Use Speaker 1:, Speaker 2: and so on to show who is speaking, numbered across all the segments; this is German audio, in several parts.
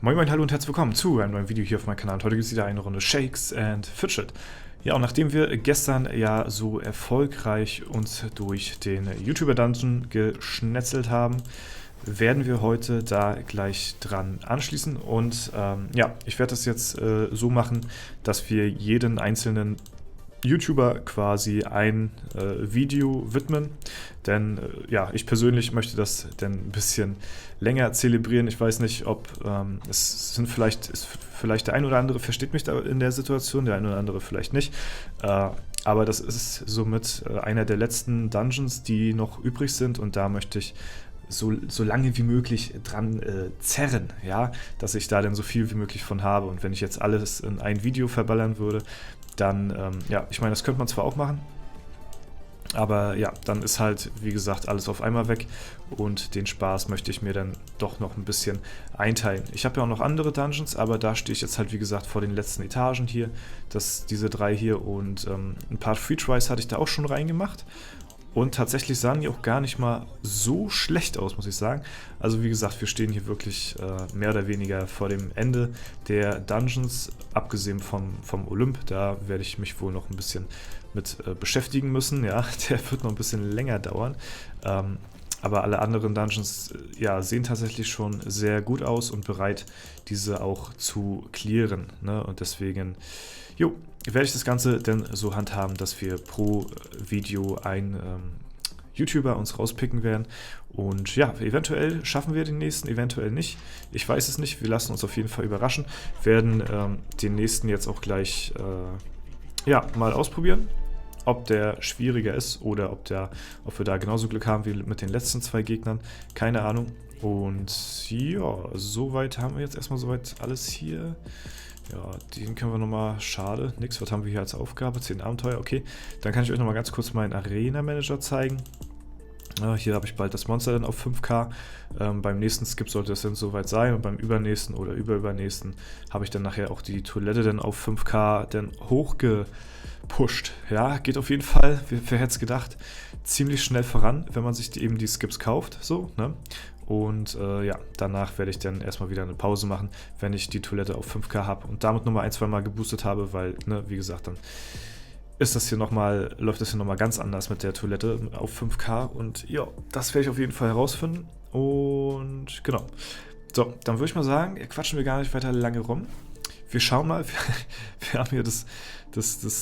Speaker 1: Moin Moin, hallo und herzlich willkommen zu einem neuen Video hier auf meinem Kanal. Und heute gibt es wieder eine Runde Shakes and Fidget. Ja, und nachdem wir gestern ja so erfolgreich uns durch den YouTuber-Dungeon geschnetzelt haben, werden wir heute da gleich dran anschließen. Und ja, ich werde das jetzt so machen, dass wir jeden einzelnen YouTuber quasi ein Video widmen, denn ja, ich persönlich möchte das dann ein bisschen länger zelebrieren. Ich weiß nicht, ob ist vielleicht der ein oder andere versteht mich da in der Situation, der ein oder andere vielleicht nicht, aber das ist somit einer der letzten Dungeons, die noch übrig sind, und da möchte ich so lange wie möglich dran zerren, ja, dass ich da dann so viel wie möglich von habe. Und wenn ich jetzt alles in ein Video verballern würde, dann, ja, ich meine, das könnte man zwar auch machen, aber ja, dann ist halt, wie gesagt, alles auf einmal weg, und den Spaß möchte ich mir dann doch noch ein bisschen einteilen. Ich habe ja auch noch andere Dungeons, aber da stehe ich jetzt halt, wie gesagt, vor den letzten Etagen hier, diese drei hier, und ein paar Free Tries hatte ich da auch schon reingemacht. Und tatsächlich sahen die auch gar nicht mal so schlecht aus, muss ich sagen. Also wie gesagt, wir stehen hier wirklich mehr oder weniger vor dem Ende der Dungeons, abgesehen vom Olymp. Da werde ich mich wohl noch ein bisschen mit beschäftigen müssen. Ja, der wird noch ein bisschen länger dauern. Aber alle anderen Dungeons ja, sehen tatsächlich schon sehr gut aus und bereit, diese auch zu clearen. Ne? Und deswegen, jo, werde ich das Ganze dann so handhaben, dass wir pro Video ein YouTuber uns rauspicken werden. Und ja, eventuell schaffen wir den nächsten, eventuell nicht. Ich weiß es nicht, wir lassen uns auf jeden Fall überraschen. Werden den nächsten jetzt auch gleich ja, mal ausprobieren, ob der schwieriger ist oder ob wir da genauso Glück haben wie mit den letzten zwei Gegnern. Keine Ahnung. Und ja, soweit haben wir jetzt erstmal soweit alles hier. Ja, den können wir nochmal, schade, nix, was haben wir hier als Aufgabe? 10 Abenteuer, okay. Dann kann ich euch nochmal ganz kurz meinen Arena-Manager zeigen. Ja, hier habe ich bald das Monster dann auf 5K. Beim nächsten Skip sollte es dann soweit sein, und beim übernächsten oder übernächsten habe ich dann nachher auch die Toilette dann auf 5K dann hochgepusht. Ja, geht auf jeden Fall, wer hätte es gedacht, ziemlich schnell voran, wenn man sich eben die Skips kauft, so, ne? Und ja, danach werde ich dann erstmal wieder eine Pause machen, wenn ich die Toilette auf 5K habe und damit nochmal ein, zwei Mal geboostet habe, weil, ne, wie gesagt, dann läuft das hier nochmal ganz anders mit der Toilette auf 5K, und ja, das werde ich auf jeden Fall herausfinden. Und genau. So, dann würde ich mal sagen, quatschen wir gar nicht weiter lange rum. Wir schauen mal, wir haben hier das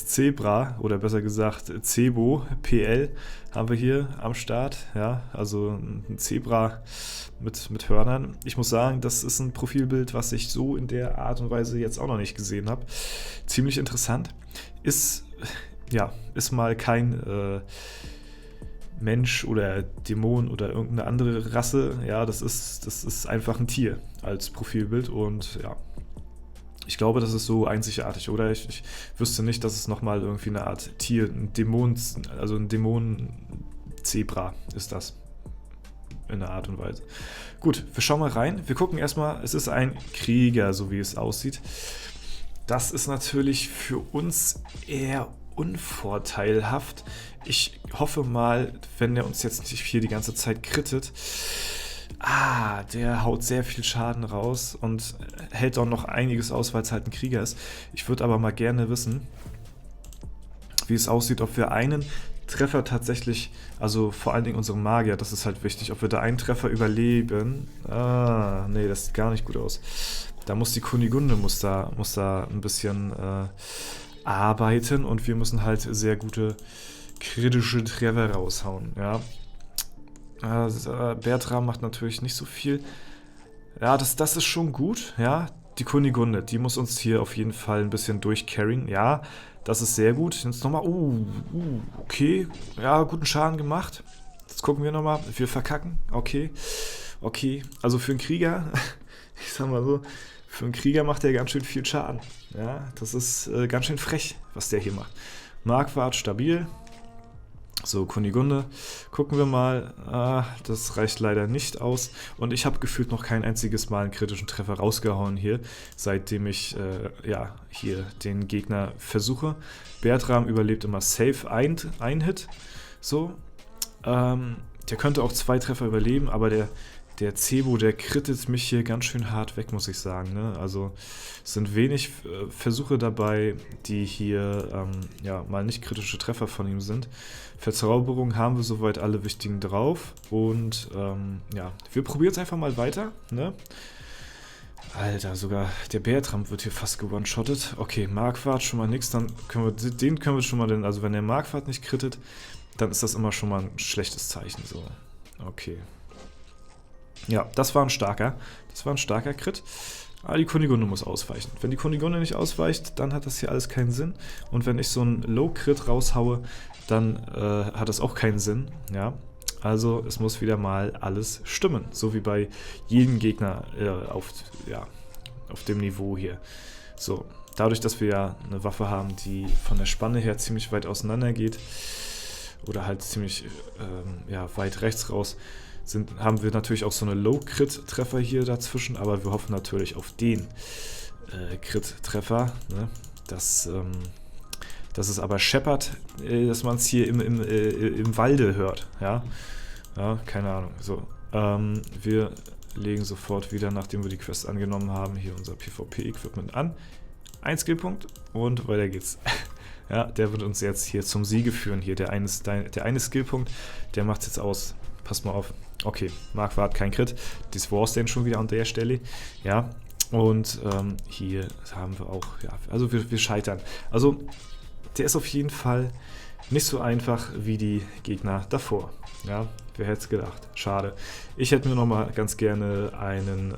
Speaker 1: Zebra, oder besser gesagt Cebo PL haben wir hier am Start, ja, also ein Zebra mit Hörnern. Ich muss sagen, das ist ein Profilbild, was ich so in der Art und Weise jetzt auch noch nicht gesehen habe. Ziemlich interessant. Ist mal kein Mensch oder Dämon oder irgendeine andere Rasse, ja, das ist einfach ein Tier als Profilbild, und ja, ich glaube, das ist so einzigartig, oder? Ich wüsste nicht, dass es nochmal irgendwie eine Art Tier, ein Dämonen-Zebra ist das. In der Art und Weise. Gut, wir schauen mal rein. Wir gucken erstmal, es ist ein Krieger, so wie es aussieht. Das ist natürlich für uns eher unvorteilhaft. Ich hoffe mal, wenn der uns jetzt nicht hier die ganze Zeit crittet. Der haut sehr viel Schaden raus und hält auch noch einiges aus, weil es halt ein Krieger ist. Ich würde aber mal gerne wissen, wie es aussieht, ob wir einen Treffer tatsächlich, also vor allen Dingen unseren Magier, das ist halt wichtig, ob wir da einen Treffer überleben. Nee, das sieht gar nicht gut aus. Da muss die Kunigunde muss da ein bisschen arbeiten, und wir müssen halt sehr gute kritische Treffer raushauen, ja. Bertram macht natürlich nicht so viel. Ja, das ist schon gut, ja. Die Kunigunde, die muss uns hier auf jeden Fall ein bisschen durchcarryen, ja. Das ist sehr gut. Jetzt nochmal, okay. Ja, guten Schaden gemacht. Jetzt gucken wir nochmal, wir verkacken, okay. Also für einen Krieger, ich sag mal so, für einen Krieger macht der ganz schön viel Schaden. Ja, das ist ganz schön frech, was der hier macht. Marquardt stabil. So, Kunigunde, gucken wir mal. Das reicht leider nicht aus. Und ich habe gefühlt noch kein einziges Mal einen kritischen Treffer rausgehauen hier, seitdem ich ja, hier den Gegner versuche. Bertram überlebt immer safe ein Hit. So, der könnte auch 2 Treffer überleben, aber der der Cebo, der crittet mich hier ganz schön hart weg, muss ich sagen. Ne? Also es sind wenig Versuche dabei, die hier ja, mal nicht kritische Treffer von ihm sind. Verzauberung haben wir soweit alle wichtigen drauf. Und ja, wir probieren es einfach mal weiter. Ne? Alter, sogar der Bertram wird hier fast gewone-shottet. Okay, Marquardt schon mal nix, dann können wir den schon mal, denn, also wenn der Marquardt nicht crittet, dann ist das immer schon mal ein schlechtes Zeichen. So, okay. Ja, das war ein starker Crit. Aber die Kunigunde muss ausweichen. Wenn die Kunigunde nicht ausweicht, dann hat das hier alles keinen Sinn. Und wenn ich so einen Low-Crit raushaue, dann hat das auch keinen Sinn. Ja, also es muss wieder mal alles stimmen. So wie bei jedem Gegner auf dem Niveau hier. So, dadurch, dass wir ja eine Waffe haben, die von der Spanne her ziemlich weit auseinander geht, oder halt ziemlich ja, weit rechts raus, haben wir natürlich auch so eine Low-Crit-Treffer hier dazwischen, aber wir hoffen natürlich auf den Crit-Treffer, ne? Dass es aber scheppert, dass man es hier im Walde hört, ja? Ja, keine Ahnung. So, wir legen sofort wieder, nachdem wir die Quest angenommen haben, hier unser PvP-Equipment an. Ein Skillpunkt und weiter geht's. Ja, der wird uns jetzt hier zum Siege führen. Hier, der eine Skillpunkt, der macht es jetzt aus. Passt mal auf. Okay, Marquardt kein Crit. Das war's denn schon wieder an der Stelle. Ja, und hier haben wir auch, ja, also wir scheitern. Also, der ist auf jeden Fall nicht so einfach wie die Gegner davor. Ja, wer hätte es gedacht. Schade. Ich hätte mir nochmal ganz gerne einen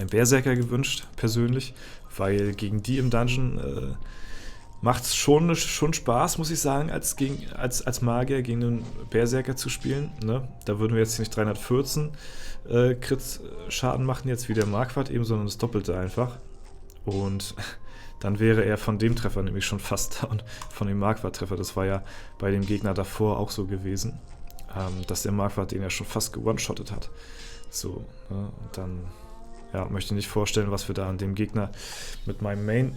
Speaker 1: Berserker gewünscht, persönlich, weil gegen die im Dungeon macht es schon Spaß, muss ich sagen, als Magier gegen einen Berserker zu spielen. Ne? Da würden wir jetzt nicht 314 Crit-Schaden machen, jetzt wie der Marquardt eben, sondern das Doppelte einfach. Und dann wäre er von dem Treffer nämlich schon fast down, von dem Marquardt-Treffer. Das war ja bei dem Gegner davor auch so gewesen, dass der Marquardt den ja schon fast gewone-shottet hat. So, ne? Und dann ja, möchte ich nicht vorstellen, was wir da an dem Gegner mit meinem Main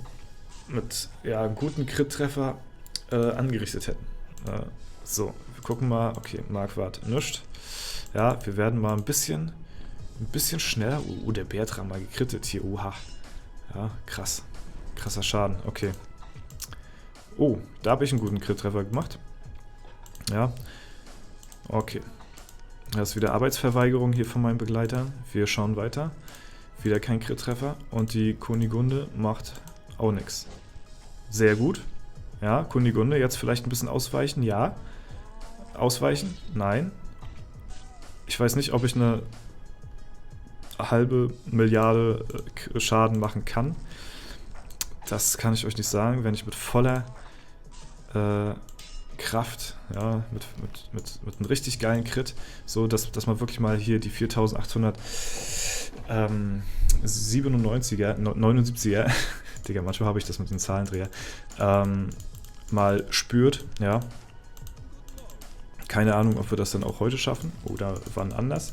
Speaker 1: mit ja, einem guten Crit-Treffer angerichtet hätten. So, wir gucken mal. Okay, Marquardt nischt. Ja, wir werden mal ein bisschen schneller. Der Bertram mal gekrittet hier. Oha. Ja, krass. Krasser Schaden. Okay. Oh, da habe ich einen guten Crit-Treffer gemacht. Ja. Okay. Das ist wieder Arbeitsverweigerung hier von meinen Begleitern. Wir schauen weiter. Wieder kein Crit-Treffer. Und die Kunigunde macht auch nichts. Sehr gut. Ja, Kunigunde, jetzt vielleicht ein bisschen ausweichen. Ja. Ausweichen? Nein. Ich weiß nicht, ob ich eine halbe Milliarde Schaden machen kann. Das kann ich euch nicht sagen, wenn ich mit voller Kraft, ja, mit einem richtig geilen Crit, so dass man wirklich mal hier die 4897er, 79er, Digga, manchmal habe ich das mit den Zahlendreher, mal spürt, ja. Keine Ahnung, ob wir das dann auch heute schaffen oder wann anders.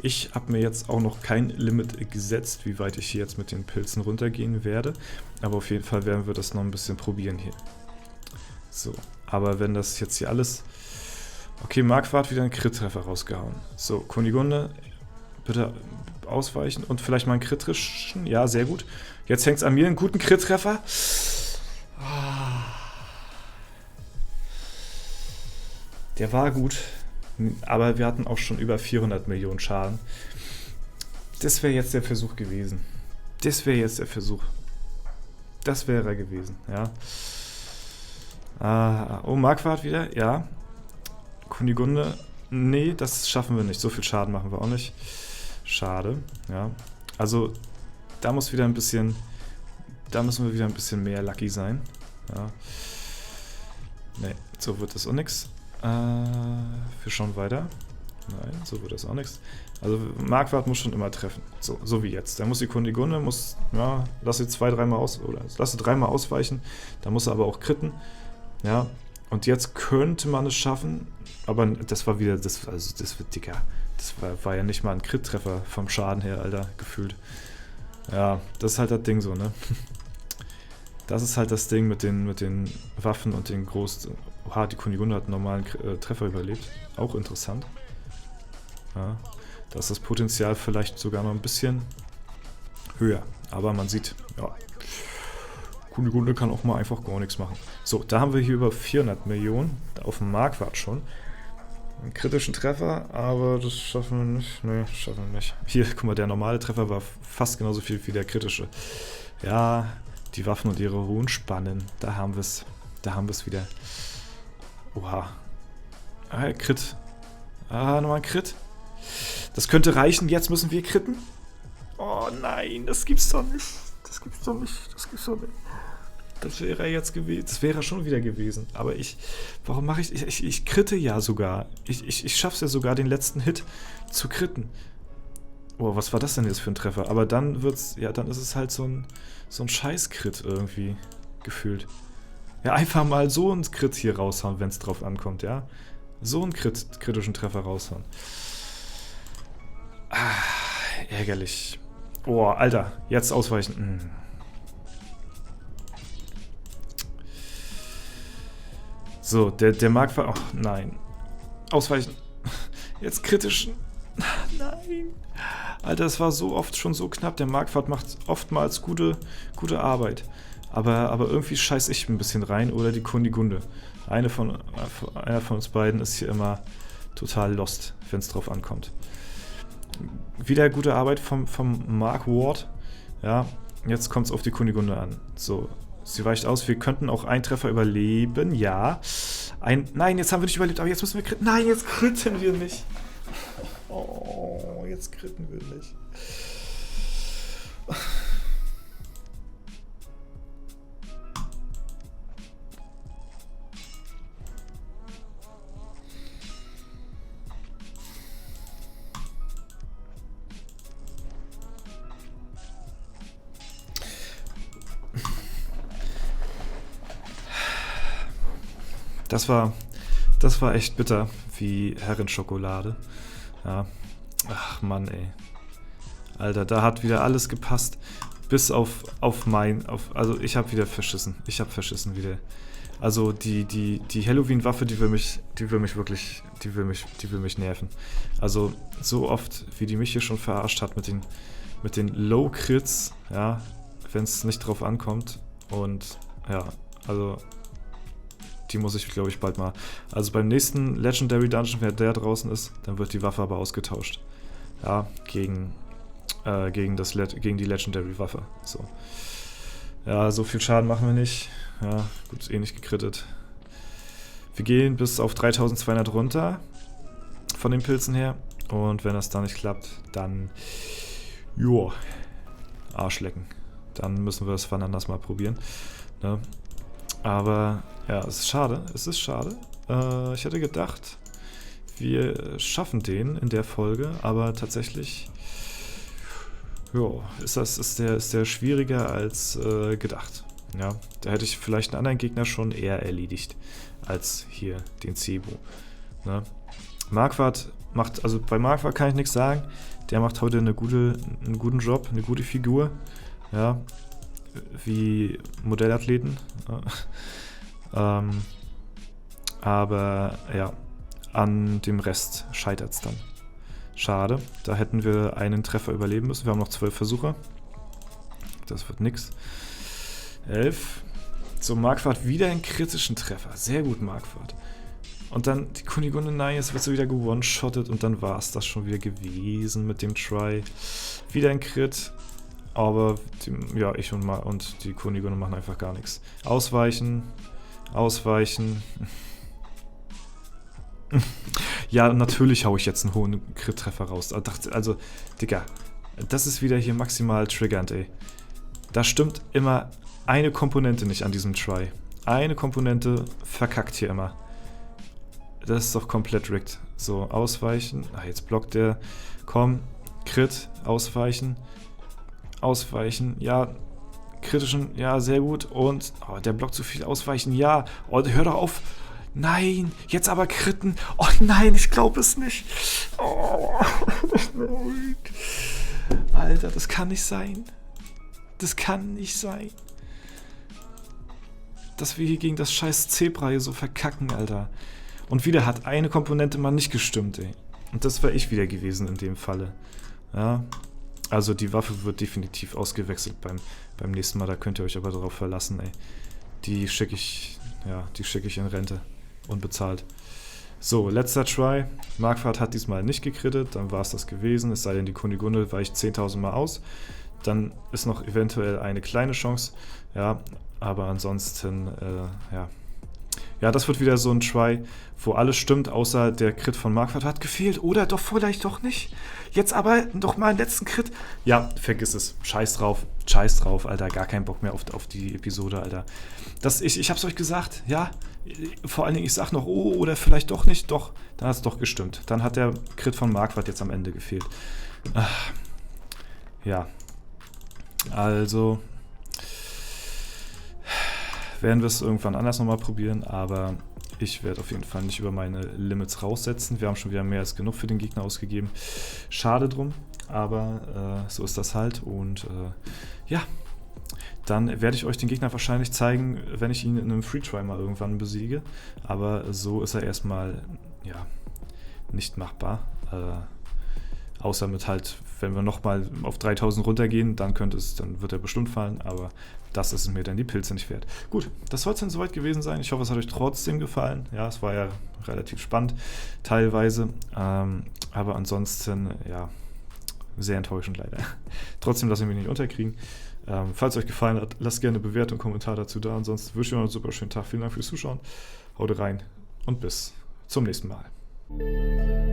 Speaker 1: Ich habe mir jetzt auch noch kein Limit gesetzt, wie weit ich hier jetzt mit den Pilzen runtergehen werde. Aber auf jeden Fall werden wir das noch ein bisschen probieren hier. So, aber wenn das jetzt hier alles... Okay, Marquardt wieder einen Crit-Treffer rausgehauen. So, Kunigunde, bitte ausweichen und vielleicht mal einen Crit-Trischen. Ja, sehr gut. Jetzt hängt es an mir, einen guten Crit-Treffer. Der war gut, aber wir hatten auch schon über 400 Millionen Schaden. Das wäre jetzt der Versuch gewesen. Das wäre jetzt der Versuch. Das wäre er gewesen, ja. Oh, Marquardt wieder, ja. Kunigunde, nee, das schaffen wir nicht. So viel Schaden machen wir auch nicht. Schade, ja. Also, da müssen wir wieder ein bisschen mehr lucky sein. Ja. Nee, so wird das auch nix. Wir schauen weiter. Nein, so wird das auch nichts. Also Marquardt muss schon immer treffen. So wie jetzt. Da muss die Kunigunde, ja, lasse 2-3 Mal lasse 3 Mal ausweichen. Da muss er aber auch critten. Ja. Und jetzt könnte man es schaffen, aber das war wieder, das wird dicker. Das war ja nicht mal ein Crit-Treffer vom Schaden her, Alter, gefühlt. Ja, das ist halt das Ding so, ne? Das ist halt das Ding mit den Waffen und den großen... Oha, die Kunigunde hat einen normalen Treffer überlebt. Auch interessant. Ja, da ist das Potenzial vielleicht sogar noch ein bisschen höher. Aber man sieht, ja, Kunigunde kann auch mal einfach gar nichts machen. So, da haben wir hier über 400 Millionen auf dem Marquardt schon. Einen kritischen Treffer, aber das schaffen wir nicht. Nee, schaffen wir nicht. Hier, guck mal, der normale Treffer war fast genauso viel wie der kritische. Ja, die Waffen und ihre hohen Spannen. Da haben wir es. Da haben wir es wieder. Oha. Ah, Crit. Ah, nochmal ein Crit. Das könnte reichen. Jetzt müssen wir critten. Oh nein, das gibt's doch nicht. Das gibt's doch nicht. Das gibt's doch nicht. Das wäre jetzt gewesen. Das wäre schon wieder gewesen. Aber warum mache ich. Ich kritte ja sogar. Ich schaffe es ja sogar, den letzten Hit zu kritten. Oh, was war das denn jetzt für ein Treffer? Aber dann wird's. Ja, dann ist es halt so ein Scheiß-Crit irgendwie gefühlt. Ja, einfach mal so einen Crit hier raushauen, wenn es drauf ankommt, ja. So einen kritischen Treffer raushauen. Ah, ärgerlich. Oh, Alter, jetzt ausweichen. So, der Marquardt. Oh, nein. Ausweichen. Jetzt kritischen. Nein. Alter, es war so oft schon so knapp. Der Marquardt macht oftmals gute Arbeit. Aber irgendwie scheiß ich ein bisschen rein. Oder die Kunigunde. Einer von uns beiden ist hier immer total lost, wenn es drauf ankommt. Wieder gute Arbeit vom Marquardt. Ja, jetzt kommt es auf die Kunigunde an. So, sie weicht aus. Wir könnten auch einen Treffer überleben. Ja. Nein, jetzt haben wir nicht überlebt. Aber jetzt müssen wir kritten. Nein, jetzt kritten wir nicht. Oh, jetzt kritten wir nicht. Das war echt bitter, wie Herrenschokolade. Ja. Ach Mann, ey. Alter, da hat wieder alles gepasst. Bis auf also ich habe wieder verschissen. Ich habe verschissen wieder. Also die Halloween-Waffe, die will mich nerven. Also so oft, wie die mich hier schon verarscht hat mit den Low-Crits, ja, wenn es nicht drauf ankommt. Und ja, also die muss ich, glaube ich, bald mal. Also beim nächsten Legendary Dungeon, wenn der draußen ist, dann wird die Waffe aber ausgetauscht. Ja, gegen die Legendary Waffe. So. Ja, so viel Schaden machen wir nicht. Ja, gut, eh nicht gekrittet. Wir gehen bis auf 3200 runter von den Pilzen her. Und wenn das da nicht klappt, dann joa, Arsch lecken. Dann müssen wir es wann anders mal probieren. Ne? Aber ja, es ist schade. Es ist schade. Ich hätte gedacht, wir schaffen den in der Folge, aber tatsächlich ist der schwieriger als gedacht. Ja, da hätte ich vielleicht einen anderen Gegner schon eher erledigt als hier den Cebu. Ne? Marquardt macht, also bei Marquardt kann ich nichts sagen. Der macht heute einen guten Job, eine gute Figur. Ja, wie Modellathleten. Aber ja, an dem Rest scheitert es dann. Schade, da hätten wir einen Treffer überleben müssen. Wir haben noch 12 Versuche. Das wird nix. 11. So, Marquardt wieder einen kritischen Treffer. Sehr gut, Marquardt. Und dann die Kunigunde, nein, jetzt wird sie wieder gewone-shottet und dann war es das schon wieder gewesen mit dem Try. Wieder ein Crit. Aber ich und die Kunigunde machen einfach gar nichts. Ausweichen. Ja, natürlich haue ich jetzt einen hohen Crit-Treffer raus. Also, Digga, das ist wieder hier maximal triggernd, ey. Da stimmt immer eine Komponente nicht an diesem Try. Eine Komponente verkackt hier immer. Das ist doch komplett rigged. So, ausweichen. Ach, jetzt blockt der. Komm, Crit, ausweichen. Ausweichen, ja. Kritischen, ja, sehr gut. Und, der blockt zu viel, ausweichen, ja. Oh, hör doch auf. Nein, jetzt aber kritten. Oh nein, ich glaube es nicht. Oh, Alter, das kann nicht sein. Das kann nicht sein. Dass wir hier gegen das scheiß Zebra hier so verkacken, Alter. Und wieder hat eine Komponente mal nicht gestimmt, ey. Und das wäre ich wieder gewesen in dem Falle. Ja, also die Waffe wird definitiv ausgewechselt beim nächsten Mal. Da könnt ihr euch aber darauf verlassen, ey. Die schicke ich in Rente. Unbezahlt. So, letzter Try. Marquardt hat diesmal nicht gekrittet, dann war es das gewesen. Es sei denn, die Kunigunde weicht 10.000 Mal aus. Dann ist noch eventuell eine kleine Chance. Ja, aber ansonsten, ja. Ja, das wird wieder so ein Try, wo alles stimmt, außer der Crit von Marquardt hat gefehlt. Oder doch vielleicht doch nicht. Jetzt aber noch mal einen letzten Crit. Ja, vergiss es. Scheiß drauf, Alter. Gar keinen Bock mehr auf die Episode, Alter. Ich hab's euch gesagt, ja. Vor allen Dingen, ich sag noch, oh, oder vielleicht doch nicht. Doch, dann hat's doch gestimmt. Dann hat der Crit von Marquardt jetzt am Ende gefehlt. Ach, ja. Also werden wir es irgendwann anders nochmal probieren, aber ich werde auf jeden Fall nicht über meine Limits raussetzen. Wir haben schon wieder mehr als genug für den Gegner ausgegeben. Schade drum, aber so ist das halt. Und ja, dann werde ich euch den Gegner wahrscheinlich zeigen, wenn ich ihn in einem Free-Try mal irgendwann besiege. Aber so ist er erstmal, ja, nicht machbar. Außer mit halt, wenn wir nochmal auf 3000 runtergehen, dann wird er bestimmt fallen, aber das ist mir dann die Pilze nicht wert. Gut, das soll es dann soweit gewesen sein. Ich hoffe, es hat euch trotzdem gefallen. Ja, es war ja relativ spannend, teilweise. Aber ansonsten, ja, sehr enttäuschend leider. Trotzdem lasse ich mich nicht unterkriegen. Falls euch gefallen hat, lasst gerne eine Bewertung und Kommentar dazu da. Ansonsten wünsche ich euch noch einen super schönen Tag. Vielen Dank fürs Zuschauen. Haut rein und bis zum nächsten Mal.